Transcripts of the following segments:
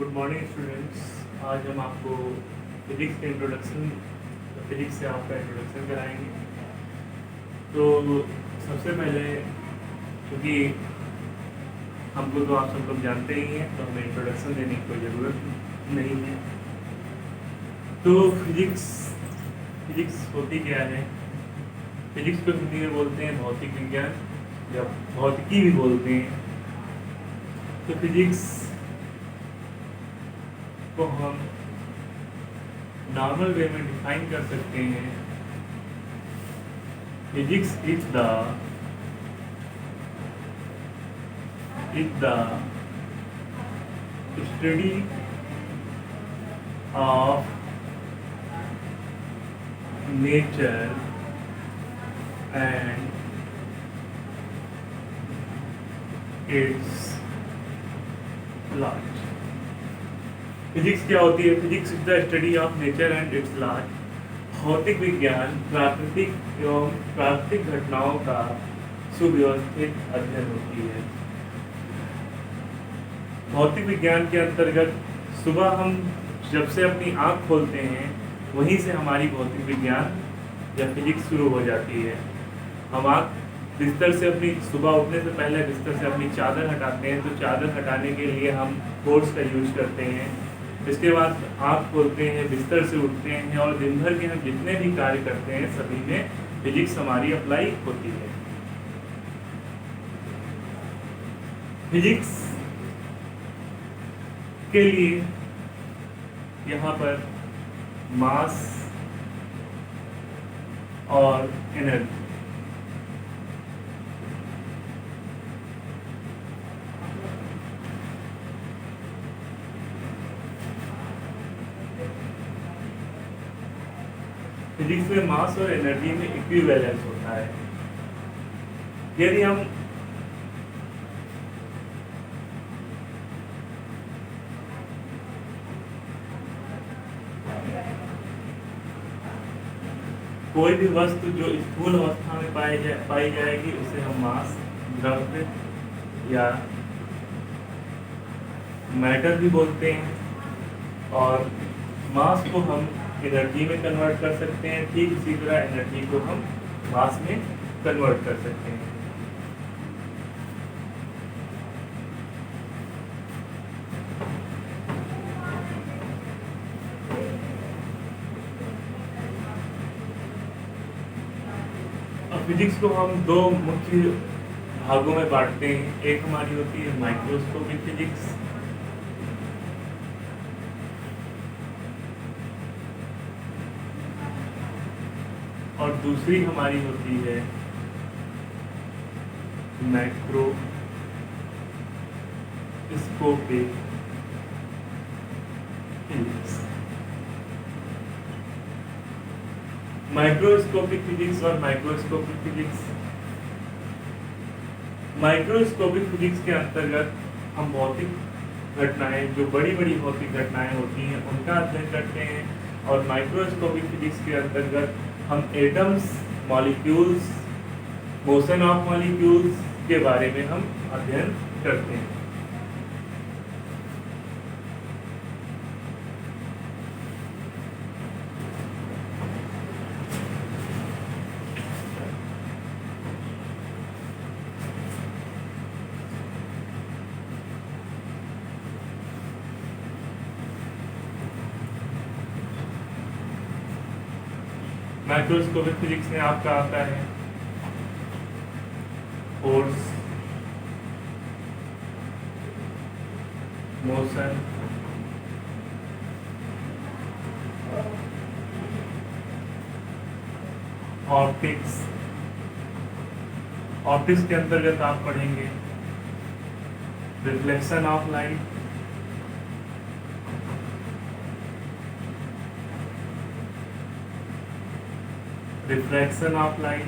Good morning students. आज हम आपको फिजिक्स के फिजिक्स से आपका इंट्रोडक्शन कराएंगे। तो सबसे पहले, क्योंकि हमको तो आप सब लोग जानते ही हैं, तो हमें इंट्रोडक्शन देने की कोई ज़रूरत नहीं है। तो फिजिक्स होती क्या है? फिजिक्स को हिंदी में बोलते हैं भौतिक विज्ञान, या भौतिकी भी बोलते हैं। तो फिजिक्स को हम नॉर्मल वे में डिफाइन कर सकते हैं। Physics is the study of nature and its laws. Physics क्या होती है? Physics is the study of nature and its laws. भौतिक विज्ञान प्राकृतिक एवं प्राकृतिक घटनाओं का सुव्यवस्थित अध्ययन होती है। भौतिक विज्ञान के अंतर्गत सुबह हम जब से अपनी आँख खोलते हैं, वहीं से हमारी भौतिक विज्ञान या फिजिक्स शुरू हो जाती है। हम आँख बिस्तर से अपनी सुबह उठने से पहले बिस्तर से अपनी चादर हटाते हैं, तो चादर हटाने के लिए हम फोर्स का यूज करते हैं। इसके बाद आँख खोलते हैं, बिस्तर से उठते हैं, और दिन भर के हम जितने भी कार्य करते हैं सभी में फिजिक्स हमारी अप्लाई होती है। फिजिक्स के लिए यहाँ पर मास और एनर्जी, फिजिक्स में मास और एनर्जी में इक्विवेलेंस होता है। यदि हम कोई भी वस्तु जो स्थूल अवस्था में पाई जाएगी, उसे हम मास, द्रव्य या मैटर भी बोलते हैं। और मास को हम एनर्जी में कन्वर्ट कर सकते हैं, ठीक इसी तरह एनर्जी को हम मास में कन्वर्ट कर सकते हैं। अब फिजिक्स को हम दो मुख्य भागों में बांटते हैं। एक हमारी होती है माइक्रोस्कोपिक फिजिक्स, और दूसरी हमारी होती है मैक्रोस्कोपिक फिजिक्स। माइक्रोस्कोपिक फिजिक्स और माइक्रोस्कोपिक फिजिक्स। माइक्रोस्कोपिक फिजिक्स के अंतर्गत हम भौतिक घटनाएं, जो बड़ी बड़ी भौतिक घटनाएं होती हैं, उनका अध्ययन करते हैं। और माइक्रोस्कोपिक फिजिक्स के अंतर्गत हम atoms, molecules, motion of molecules के बारे में हम अध्ययन करते हैं। माइक्रोस्कोपिक फिजिक्स में आपका आता है फोर्स, मोशन, ऑप्टिक्स। ऑप्टिक्स के अंतर्गत आप पढ़ेंगे reflection of light, refraction of light,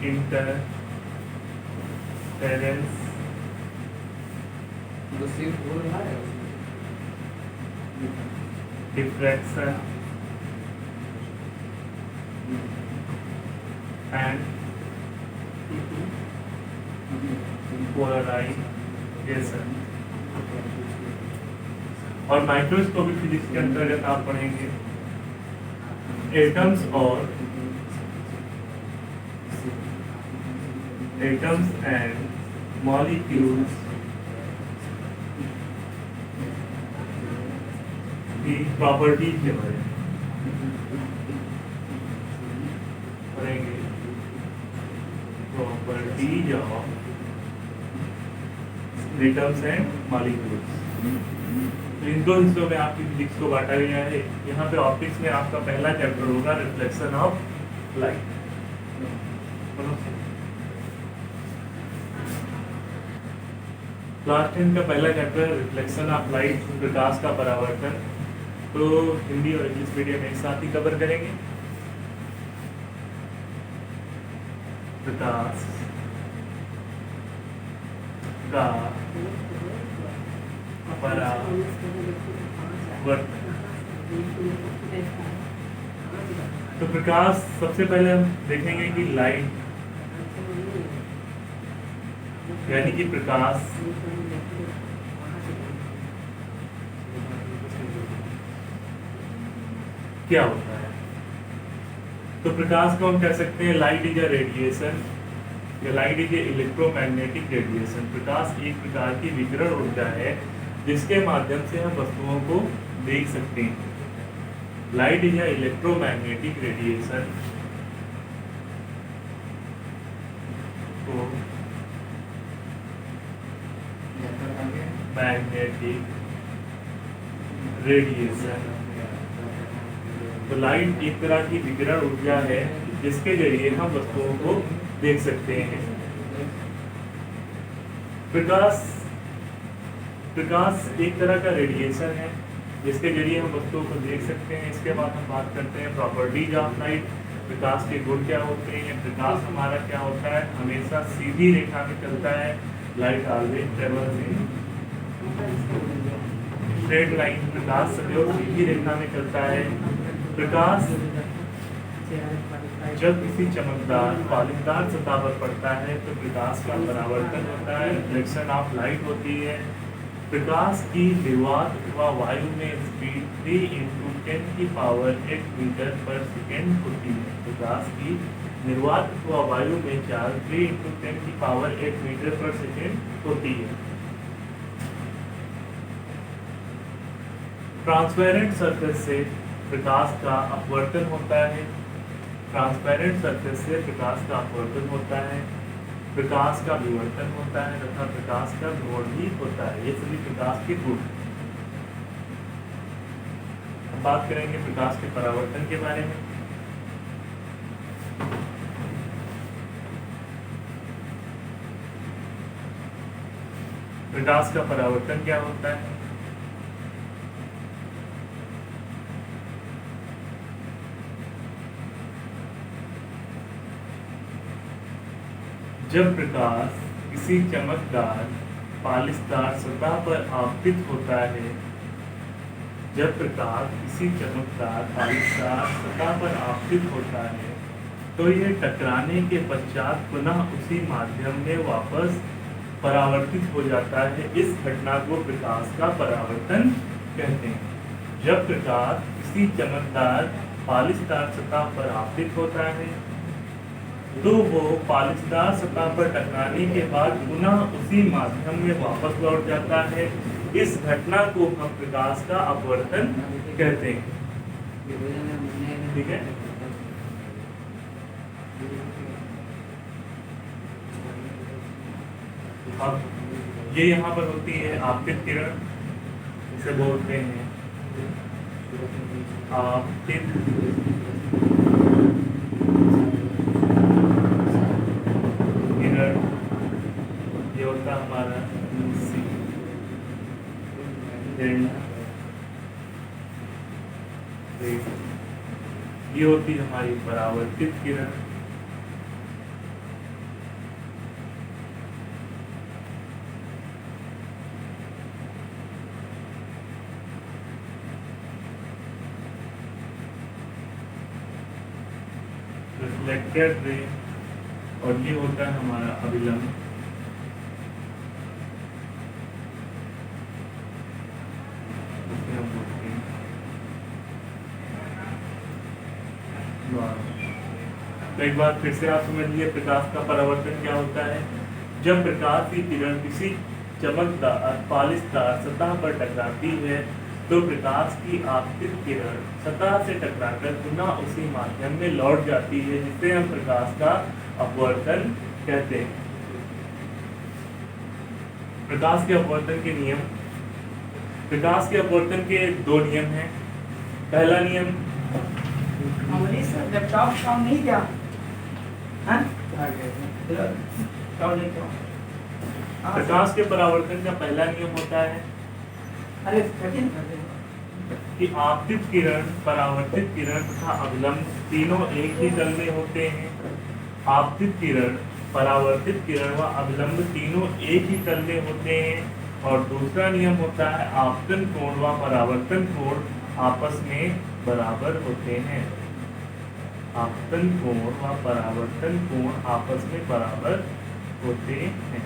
interference, तो सिर्फ बोल रहा है डिफ्रैक्शन एंड पोलराइजेशन। और माइक्रोस्कोपिक फिजिक्स के अंतर्गत आप पढ़ेंगे एटम्स एंड मॉलिक्यूल्स की प्रॉपर्टीज के बारे में पढ़ेंगे। Properties of atoms and molecules. तो इन दो हिस्सों में आपकी फिजिक्स को बांटा गया है। यहाँ पे ऑप्टिक्स में आपका पहला चैप्टर होगा रिफ्लेक्शन ऑफ लाइट। क्लास 10 का पहला चैप्टर रिफ्लेक्शन ऑफ लाइट, प्रकाश का परावर्तन। तो हिंदी और इंग्लिश मीडियम एक साथ ही कवर करेंगे। प्रकाश का परावर्तन। तो प्रकाश सबसे पहले हम देखेंगे कि लाइट यानी कि प्रकाश क्या होता है। तो प्रकाश को हम कह सकते हैं लाइट इज अ रेडिएशन या light is a electromagnetic radiation. प्रकाश एक प्रकार की विकिरण ऊर्जा है जिसके माध्यम से हम वस्तुओं को देख सकते हैं। Light is a electromagnetic radiation को मैग्नेटिक रेडिएशन। तो लाइट एक तरह की विकिरण ऊर्जा है जिसके जरिए हम वस्तुओं को देख सकते हैं। प्रकाश एक तरह का रेडिएशन है जिसके जरिए हम वस्तुओं को देख सकते हैं। इसके बाद हम बात करते हैं प्रॉपर्टीज ऑफ लाइट। प्रकाश के गुण क्या होते हैं। प्रकाश हमारा क्या होता है, हमेशा सीधी रेखा में चलता है। Light always travels in straight line. प्रकाश सदैव सीधी रेखा में चलता है। प्रकाश जब किसी चमकदार पालिशदार सतह पर पड़ता है तो प्रकाश का परावर्तन होता है, रिफ्लेक्शन ऑफ लाइट होती है। प्रकाश की निर्वात अथवा वायु में स्पीड 3 × 10⁸ मीटर पर सेकेंड होती है। प्रकाश की निर्वात अथवा वायु में चाल 3 × 10⁸ मीटर पर सेकेंड होती है। ट्रांसपेरेंट सरफेस से प्रकाश का अपवर्तन होता है। ट्रांसपेरेंट सरफेस से प्रकाश का अपवर्तन होता है। प्रकाश का विवर्तन होता है तथा प्रकाश का ध्रुवण भी होता है। ये सभी प्रकाश के गुण। हम बात करेंगे प्रकाश के परावर्तन के बारे में। प्रकाश का परावर्तन क्या होता है। जब प्रकाश किसी चमकदार पालिशदार सतह पर आपतित होता है, जब प्रकाश किसी चमकदार पालिशदार सतह पर आपतित होता है तो यह टकराने के पश्चात पुनः उसी माध्यम में वापस परावर्तित हो जाता है। इस घटना को प्रकाश का परावर्तन कहते हैं। जब प्रकाश किसी चमकदार पालिशदार सतह पर आपतित होता है तो वो पालिशदार सतह पर टकराने के बाद पुनः उसी माध्यम में वापस लौट जाता है। इस घटना को हम प्रकाश का अपवर्तन कहते हैं। ठीक है। अब ये यहाँ पर होती है आपतित किरण, इसे बोलते हैं आपतित किरण। ये होता हमारा ये होती हमारी परावर्तित किरण। रिफ्लेक्टेड रे, और ये होता है हमारा अभिलंब। इसे हम बोलते हैं द्वार। तो एक बार फिर से आप समझ लिए प्रकाश का परावर्तन क्या होता है। जब प्रकाश की किरण किसी चमकदार पालिशदार सतह पर टकराती है तो प्रकाश की आपतित किरण सतह से टकराकर पुनः उसी माध्यम में लौट जाती है, जिसे हम प्रकाश का अपवर्तन कहते हैं। प्रकाश के अपवर्तन के नियम। प्रकाश के अपवर्तन के दो नियम हैं। पहला नियम, लैपटॉप काम नहीं किया, हाँ? प्रकाश के परावर्तन का पहला नियम होता है अरे कठिन कर दे। कि आपतित किरण, परावर्तित किरण तथा अभिलंब तीनों एक ही तल में होते हैं। आपतित किरण, परावर्तित किरण व अभिलंब तीनों एक ही तल में होते हैं। और दूसरा नियम होता है आपतन कोण व परावर्तन कोण आपस में बराबर होते हैं। आपतन कोण व परावर्तन कोण आपस में बराबर होते हैं।